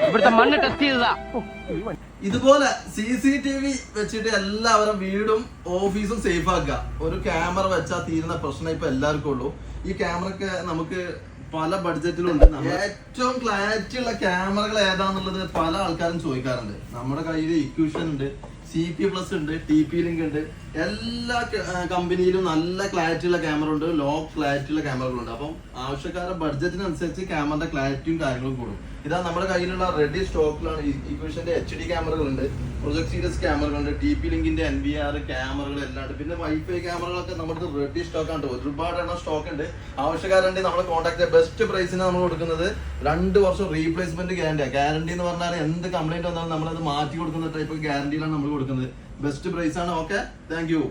ഇവിടുത്തെ മണ്ണ് ടെസ്റ്റ് ചെയ്തതാ. ഇതുപോലെ CCTV വെച്ചിട്ട് എല്ലാവരും വീടും ഓഫീസും സേഫ് ആക്കുക. ഒരു ക്യാമറ വെച്ചാൽ തീരുന്ന പ്രശ്നം ഇപ്പൊ എല്ലാവർക്കും ഉള്ളൂ. ഈ ക്യാമറക്ക് നമുക്ക് പല ബഡ്ജറ്റിലുണ്ട്. ഏറ്റവും ക്ലാരിറ്റി ഉള്ള ക്യാമറകൾ ഏതാന്നുള്ളത് പല ആൾക്കാരും ചോദിക്കാറുണ്ട്. നമ്മുടെ കയ്യിൽ ഇക്യൂഷൻ ഉണ്ട്, CP+ ഉണ്ട്, TP ലിങ്ക് ഉണ്ട്. എല്ലാ കമ്പനിയിലും നല്ല ക്ലാരിറ്റി ഉള്ള ക്യാമറ ഉണ്ട്, ലോ ക്ലാരിറ്റി ഉള്ള ക്യാമറകളുണ്ട്. അപ്പം ആവശ്യക്കാരുടെ ബഡ്ജറ്റിനനുസരിച്ച് ക്യാമറയുടെ ക്ലാരിറ്റിയും കാര്യങ്ങളും കൂടും. ഇതാ നമ്മുടെ കയ്യിലുള്ള റെഡി സ്റ്റോക്കിലാണ് ഇക്യൂഷന്റെ HD ക്യാമറകളുണ്ട്, പ്രൊജക്ട് സീരീസ് ക്യാമറകളുണ്ട്, TP ലിങ്കിന്റെ NVR ക്യാമറകൾ എല്ലാം ഉണ്ട്. പിന്നെ വൈഫൈ ക്യാമറകളൊക്കെ നമ്മുടെ റെഡി സ്റ്റോക്ക് ആണ്. ഒരുപാട് എണ്ണം സ്റ്റോക്ക് ഉണ്ട്. ആവശ്യക്കാരുണ്ട് നമ്മളെ കോൺടാക്ട്. ബെസ്റ്റ് പ്രൈസിന് നമ്മൾ കൊടുക്കുന്നത് 2 വർഷം റീപ്ലേസ്മെന്റ് ഗ്യാരണ്ടി. ഗ്യാരണ്ടി എന്ന് പറഞ്ഞാൽ എന്ത് കംപ്ലൈന്റ് വന്നാലും നമ്മളത് മാറ്റി കൊടുക്കുന്ന ടൈപ്പ് ഗ്യാരണ്ടിയിലാണ് നമ്മൾ കൊടുക്കുന്നത്. ബെസ്റ്റ് പ്രൈസ് ആണ്. Okay, thank you.